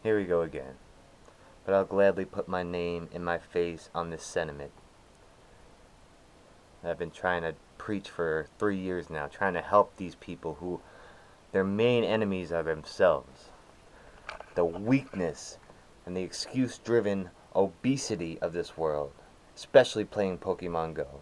Here we go again. But I'll gladly put my name and my face on this sentiment. I've been trying to preach for 3 years now, trying to help these people who their main enemies are themselves. The weakness and the excuse-driven obesity of this world, especially playing Pokemon Go.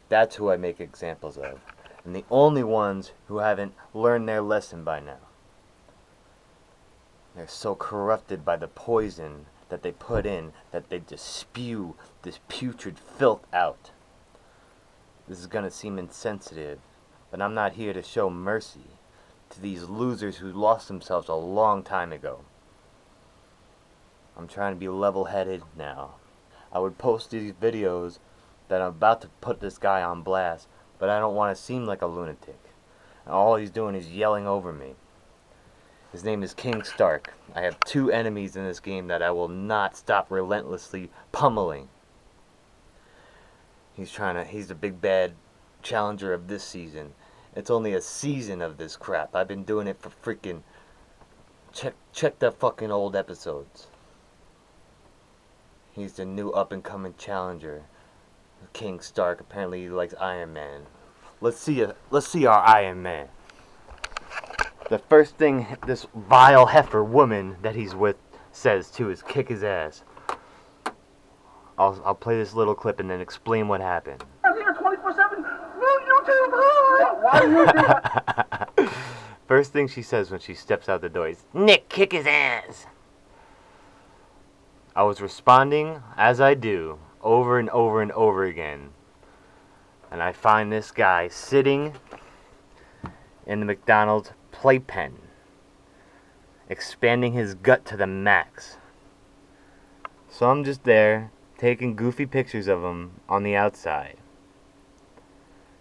That's who I make examples of, and the only ones who haven't learned their lesson by now. They're so corrupted by the poison that they put in that they just spew this putrid filth out. This is gonna seem insensitive, but I'm not here to show mercy to these losers who lost themselves a long time ago. I'm trying to be level-headed now. I would post these videos that I'm about to put this guy on blast, but I don't want to seem like a lunatic. And all he's doing is yelling over me. His name is King Stark. I have 2 enemies in this game that I will not stop relentlessly pummeling. He's the big bad challenger of this season. It's only a season of this crap. I've been doing it for freaking... Check the fucking old episodes. He's the new up-and-coming challenger. King Stark. Apparently he likes Iron Man. Let's see our Iron Man. The first thing this vile heifer woman that he's with says too is kick his ass. I'll play this little clip and then explain what happened. I'm here 24/7. YouTube, hi! Why are you doing? First thing she says when she steps out the door is, "Nick, kick his ass." I was responding, as I do, over and over and over again. And I find this guy sitting in the McDonald's playpen, expanding his gut to the max. So I'm just there, taking goofy pictures of him on the outside.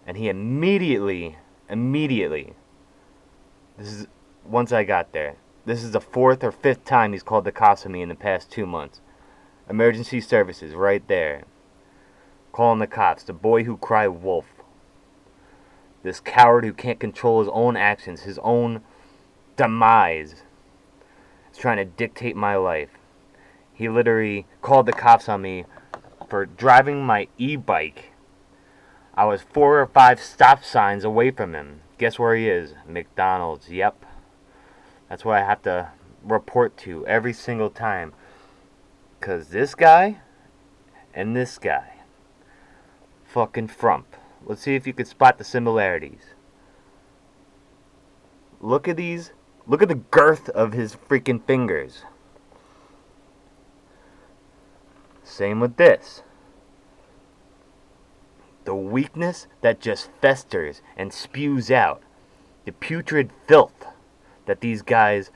And he immediately, once I got there, this is the 4th or 5th time he's called the cops on me in the past 2 months. Emergency services, right there. Calling the cops, the boy who cried wolf. This coward who can't control his own actions, his own demise, is trying to dictate my life. He literally called the cops on me for driving my e-bike. I was 4 or 5 stop signs away from him. Guess where he is? McDonald's, yep. That's what I have to report to every single time. Because this guy and this guy, fucking frump. Let's see if you can spot the similarities. Look at these. Look at the girth of his freaking fingers. Same with this. The weakness that just festers and spews out. The putrid filth that these guys...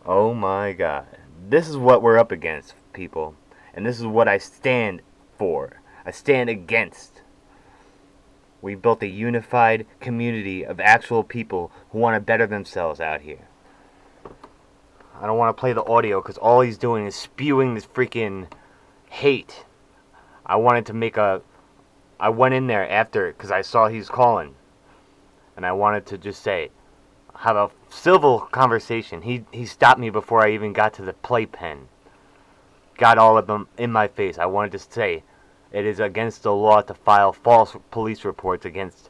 Oh my god. This is what we're up against, people. And this is what I stand for. I stand against. We built a unified community of actual people who want to better themselves out here. I don't want to play the audio because all he's doing is spewing this freaking hate. I went in there after because I saw he's calling. And I wanted to just say, have a civil conversation. He stopped me before I even got to the playpen. Got all of them in my face. I wanted to say, it is against the law to file false police reports against...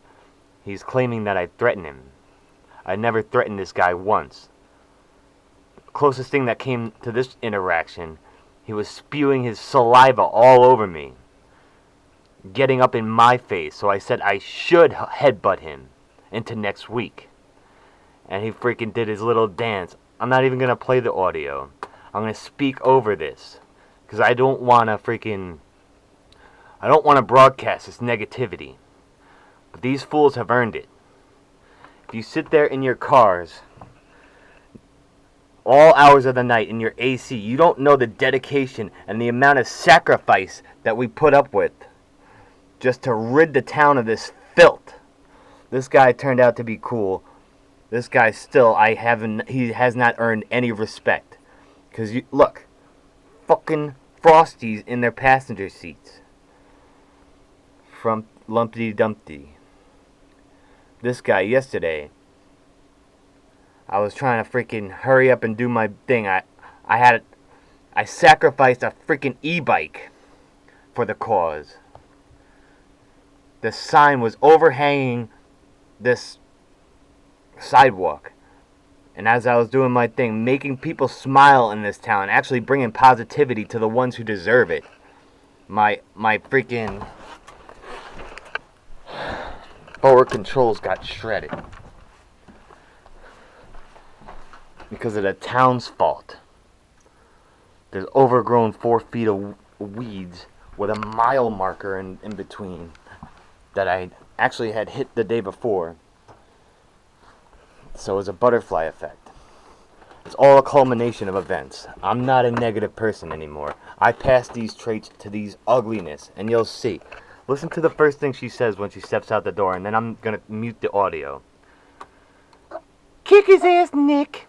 He's claiming that I threatened him. I never threatened this guy once. Closest thing that came to this interaction, he was spewing his saliva all over me. Getting up in my face, so I said I should headbutt him into next week. And he freaking did his little dance. I'm not even going to play the audio. I'm going to speak over this. Because I don't want to broadcast this negativity. But these fools have earned it. If you sit there in your cars, all hours of the night in your AC, you don't know the dedication and the amount of sacrifice that we put up with just to rid the town of this filth. This guy turned out to be cool. This guy still, he has not earned any respect. Because, look, fucking Frosties in their passenger seats. From Lumpty Dumpty. This guy yesterday I was trying to freaking hurry up and do my thing. I sacrificed a freaking e-bike for the cause. The sign was overhanging this sidewalk. And as I was doing my thing, making people smile in this town, actually bringing positivity to the ones who deserve it, my freaking forward controls got shredded. Because of the town's fault. There's overgrown 4 feet of weeds with a mile marker in between that I actually had hit the day before. So it's a butterfly effect. It's all a culmination of events. I'm not a negative person anymore. I pass these traits to these ugliness, and you'll see. Listen to the first thing she says when she steps out the door, and then I'm gonna mute the audio. Kick his ass, Nick.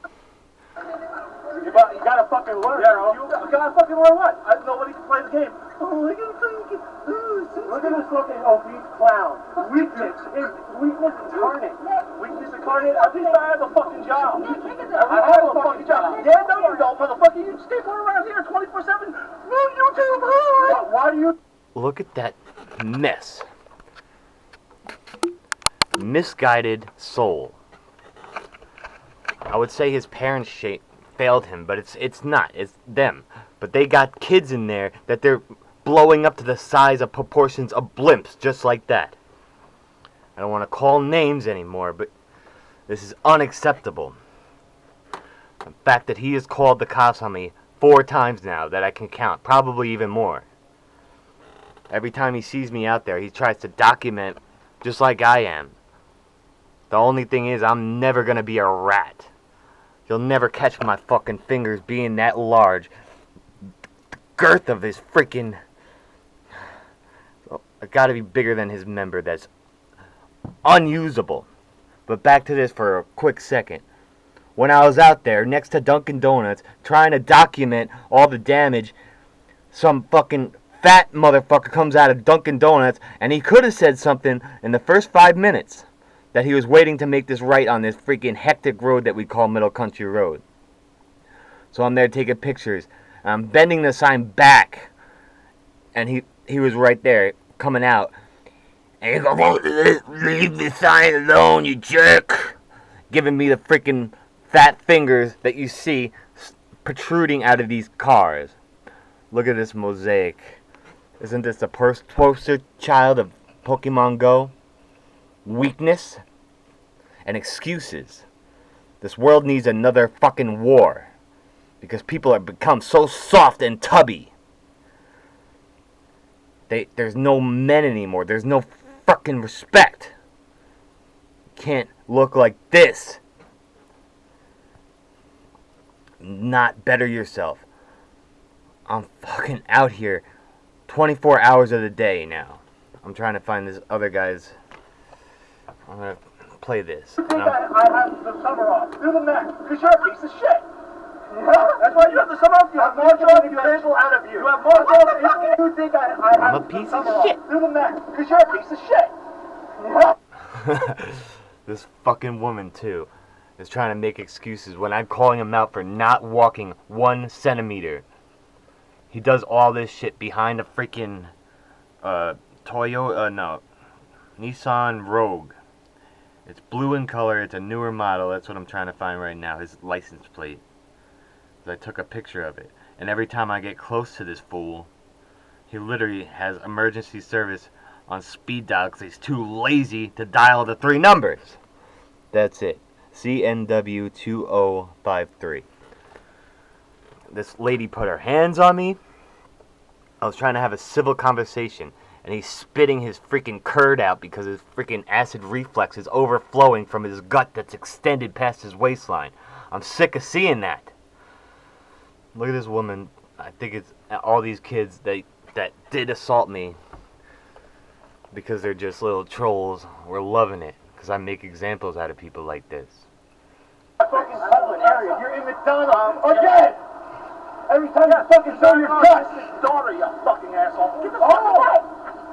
You gotta fucking learn. Yeah, you gotta fucking learn what? Nobody can play the game. Oh, I gotta play the game. Look at this fucking obese clown. Weakness incarnate. Weakness incarnate. At least I have a fucking job. I have a fucking job. Yeah, no you don't, motherfucker. You stay around here 24/7. No, YouTube. Why do you? Look at that mess. Misguided soul. I would say his parents failed him, but it's not. It's them. But they got kids in there that they're blowing up to the size of proportions of blimps, just like that. I don't want to call names anymore, but this is unacceptable. The fact that he has called the cops on me 4 times now that I can count, probably even more. Every time he sees me out there, he tries to document just like I am. The only thing is, I'm never going to be a rat. You'll never catch my fucking fingers being that large. The girth of his freaking... It gotta be bigger than his member. That's unusable. But back to this for a quick second. When I was out there next to Dunkin' Donuts trying to document all the damage, some fucking fat motherfucker comes out of Dunkin' Donuts, and he could have said something in the first 5 minutes that he was waiting to make this right on this freaking hectic road that we call Middle Country Road. So I'm there taking pictures. I'm bending the sign back, and he was right there coming out. And he goes, "Leave the sign alone, you jerk!" Giving me the freaking fat fingers that you see protruding out of these cars. Look at this mosaic. Isn't this the poster child of Pokemon Go? Weakness and excuses. This world needs another fucking war. Because people have become so soft and tubby. There's no men anymore. There's no fucking respect. You can't look like this. Not better yourself. I'm fucking out here 24 hours of the day now. I'm trying to find this other guy's... I'm gonna play this. I have the summer off. Do the math, because you're a piece of shit. That's why you have the summer off. You have more jobs available out of you. You have more jobs. You think I have I'm a piece of shit. Do the math, because you're a piece of shit. This fucking woman, too, is trying to make excuses when I'm calling him out for not walking 1 centimeter. He does all this shit behind a freaking Nissan Rogue. It's blue in color. It's a newer model. That's what I'm trying to find right now. His license plate. I took a picture of it. And every time I get close to this fool, he literally has emergency service on speed dial because he's too lazy to dial the 3 numbers. That's it. CNW 2053. This lady put her hands on me. I was trying to have a civil conversation. And he's spitting his freaking curd out because his freaking acid reflux is overflowing from his gut that's extended past his waistline. I'm sick of seeing that. Look at this woman. I think it's all these kids that did assault me because they're just little trolls. We're loving it because I make examples out of people like this. Fucking public area. You're in McDonald's again. Every time you fucking show your guts. Daughter, you fucking asshole. Get the fuck away.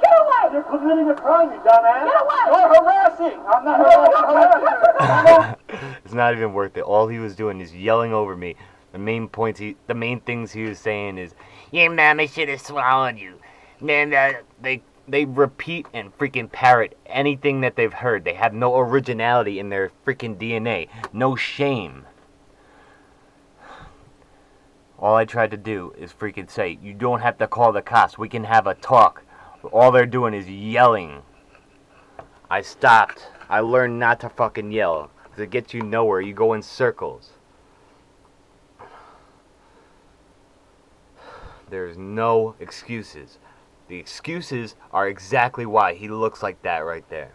Get away! you're committing a crime, you dumbass. Get away! You're harassing. I'm not harassing. It's not even worth it. All he was doing is yelling over me. The main things he was saying is, "Your mama should have swallowed you." Then they repeat and freaking parrot anything that they've heard. They have no originality in their freaking DNA. No shame. All I tried to do is freaking say, you don't have to call the cops. We can have a talk. All they're doing is yelling. I stopped. I learned not to fucking yell. Because it gets you nowhere. You go in circles. There's no excuses. The excuses are exactly why he looks like that right there.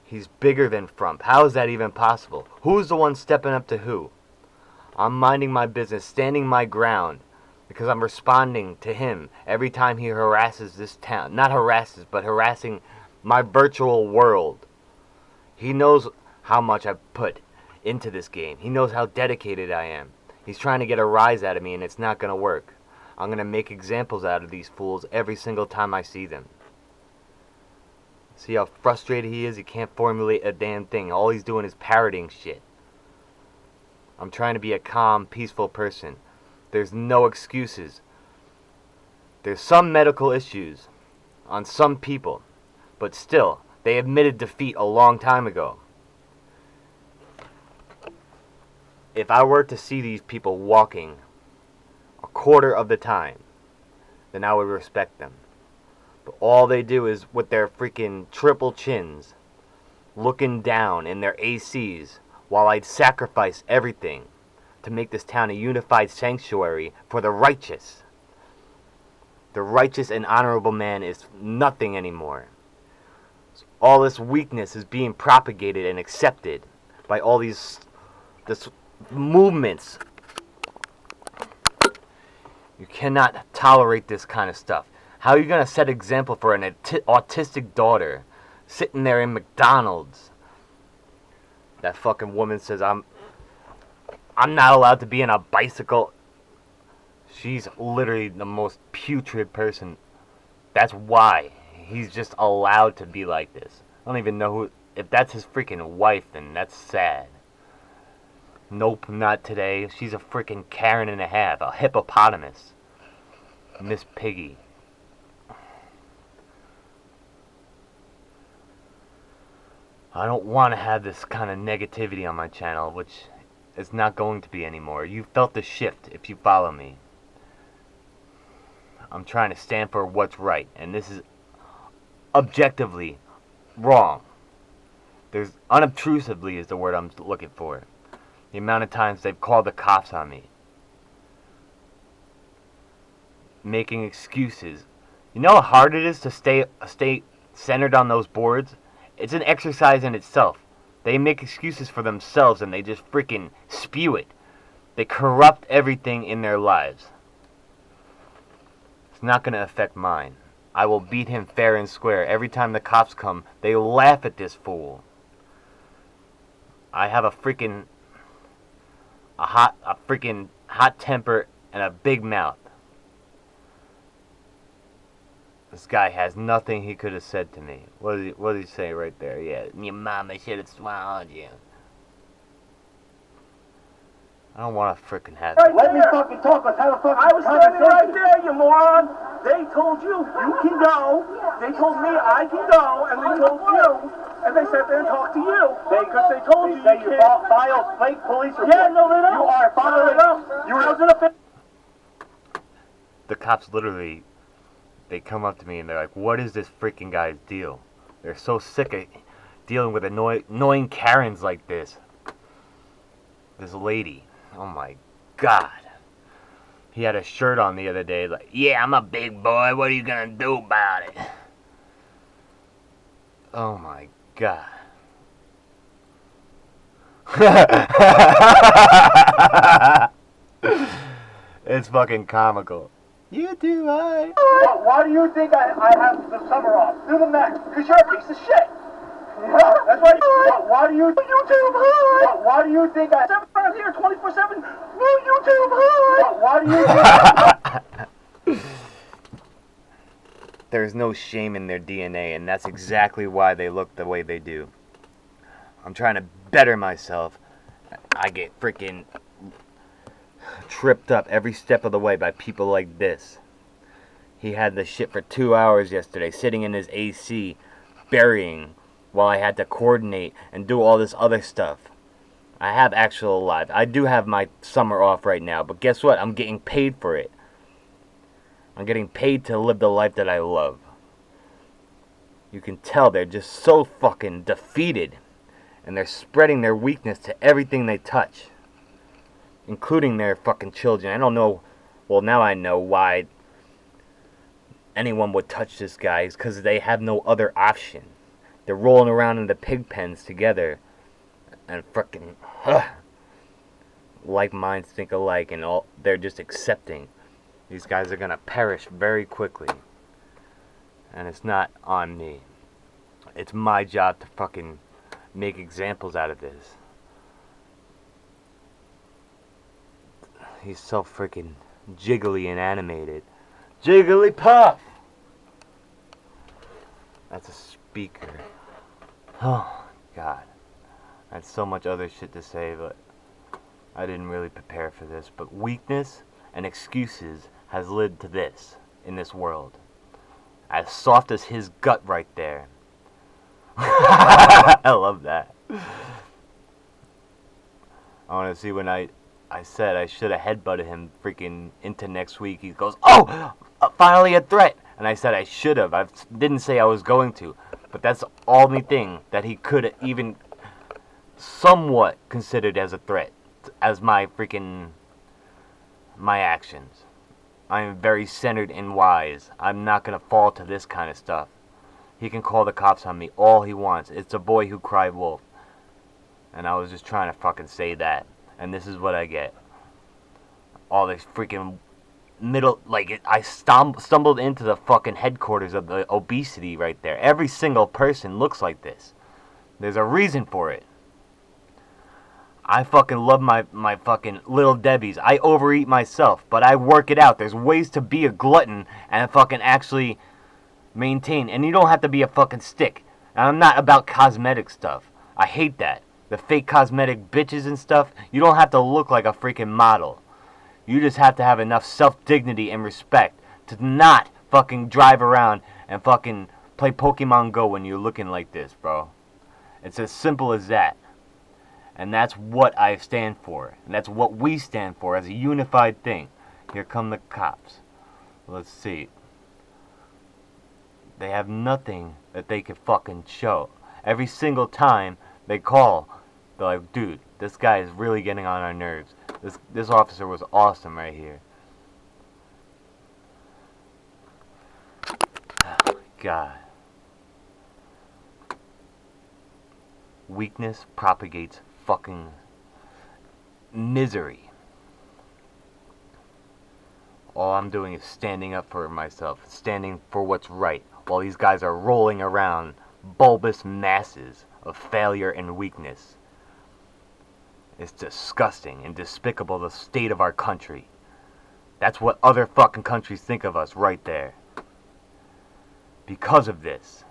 He's bigger than Frump. How is that even possible? Who's the one stepping up to who? I'm minding my business, standing my ground, because I'm responding to him every time he harasses this town. Not harasses, but harassing my virtual world. He knows how much I put into this game. He knows how dedicated I am. He's trying to get a rise out of me, and it's not going to work. I'm going to make examples out of these fools every single time I see them. See how frustrated he is? He can't formulate a damn thing. All he's doing is parroting shit. I'm trying to be a calm, peaceful person. There's no excuses. There's some medical issues on some people, but still, they admitted defeat a long time ago. If I were to see these people walking a quarter of the time, then I would respect them. But all they do is with their freaking triple chins, looking down in their ACs, while I'd sacrifice everything to make this town a unified sanctuary for the righteous. The righteous and honorable man is nothing anymore. All this weakness is being propagated and accepted by all these movements. You cannot tolerate this kind of stuff. How are you going to set example for an autistic daughter sitting there in McDonald's? That fucking woman says, I'm not allowed to be in a bicycle. She's literally the most putrid person. That's why he's just allowed to be like this. I don't even know who. If that's his freaking wife, then that's sad. Nope, not today. She's a freaking Karen and a half. A hippopotamus. Miss Piggy. I don't want to have this kind of negativity on my channel, which is not going to be anymore. You felt the shift if you follow me. I'm trying to stand for what's right, and this is objectively wrong. There's unobtrusively is the word I'm looking for. The amount of times they've called the cops on me. Making excuses. You know how hard it is to stay centered on those boards? It's an exercise in itself. They make excuses for themselves and they just freaking spew it. They corrupt everything in their lives. It's not going to affect mine. I will beat him fair and square. Every time the cops come, they laugh at this fool. I have a freaking hot temper and a big mouth. This guy has nothing he could have said to me. What did he say right there? Yeah, your mama should have swallowed you. I don't want to freaking have Right, let me fucking talk. Let's have a fucking I was standing right there, you moron. They told you can go. They told me I can go, and they told you, and they sat there and talked to you. Because they told you you filed fake police report. Yeah, no, they don't. You are filing. You were The cops literally, they come up to me and they're like, what is this freaking guy's deal? They're so sick of dealing with annoying Karens like this. This lady. Oh my God. He had a shirt on the other day like, yeah, I'm a big boy. What are you going to do about it? Oh my God. It's fucking comical. You do, I. Why do you think I have the summer off? Do the math. Because you're a piece of shit. That's why. Why do you YouTube? Why do you think I? 7 hours here, 24/7. YouTube. 2 YouTube, hi! Why do you think? I. There's no shame in their DNA, and that's exactly why they look the way they do. I'm trying to better myself. I get freaking tripped up every step of the way by people like this. He had the shit for 2 hours yesterday, sitting in his AC, burying, while I had to coordinate and do all this other stuff. I have actual life. I do have my summer off right now, but guess what? I'm getting paid for it. I'm getting paid to live the life that I love. You can tell they're just so fucking defeated, and they're spreading their weakness to everything they touch, including their fucking children. I don't know, well, now I know why anyone would touch this guy. It's because they have no other option. They're rolling around in the pig pens together, and fucking like minds think alike, and all they're just accepting. These guys are gonna perish very quickly, and it's not on me. It's my job to fucking make examples out of this. He's so freaking jiggly and animated. Jigglypuff! That's a speaker. Oh, God. I had so much other shit to say, but I didn't really prepare for this. But weakness and excuses has led to this in this world. As soft as his gut right there. I love that. I want to see when I said I should have headbutted him freaking into next week. He goes, oh, finally a threat. And I said I should have. I didn't say I was going to. But that's the only thing that he could even somewhat considered as a threat. As my actions. I am very centered and wise. I'm not going to fall to this kind of stuff. He can call the cops on me all he wants. It's a boy who cried wolf. And I was just trying to fucking say that. And this is what I get. All this freaking I stumbled into the fucking headquarters of the obesity right there. Every single person looks like this. There's a reason for it. I fucking love my fucking little Debbies. I overeat myself, but I work it out. There's ways to be a glutton and fucking actually maintain. And you don't have to be a fucking stick. And I'm not about cosmetic stuff. I hate that. The fake cosmetic bitches and stuff. You don't have to look like a freaking model. You just have to have enough self-dignity and respect to not fucking drive around and fucking play Pokemon Go when you're looking like this, bro. It's as simple as that. And that's what I stand for. And that's what we stand for as a unified thing. Here come the cops. Let's see. They have nothing that they can fucking show. Every single time they call, they're like, dude, this guy is really getting on our nerves. This officer was awesome right here. Oh, God. Weakness propagates fucking misery. All I'm doing is standing up for myself, standing for what's right, while these guys are rolling around bulbous masses of failure and weakness. It's disgusting and despicable, the state of our country. That's what other fucking countries think of us right there. Because of this.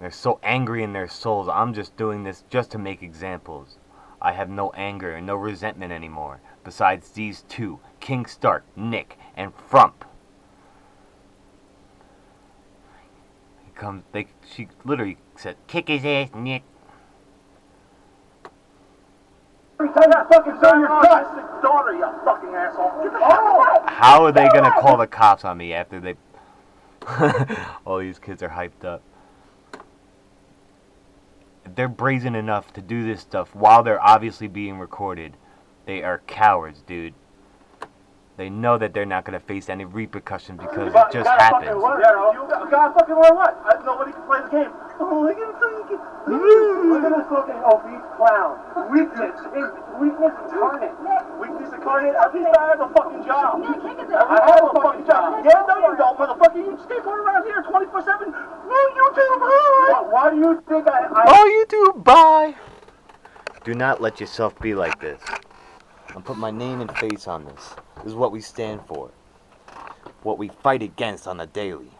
They're so angry in their souls. I'm just doing this just to make examples. I have no anger and no resentment anymore. Besides these two, King Stark, Nick, and Frump. She literally said, kick his ass, Nick. Every time you fucking show your guts, daughter, you fucking asshole. Get the fuck away. How are they gonna call the cops on me after they... all these kids are hyped up. If they're brazen enough to do this stuff while they're obviously being recorded, they are cowards, dude. They know that they're not going to face any repercussions because it just happens. You gotta fucking learn what? Nobody can play the game. Oh, look at this fucking obese clown. Weakness incarnate. Weakness incarnate. At least I have a fucking job. I have a fucking job. Yeah, no you don't, motherfucker. You skateboard around here 24/7. No, YouTube, bye. Why do you think Oh, YouTube, bye. Do not let yourself be like this. I'm putting my name and face on this. This is what we stand for. What we fight against on the daily.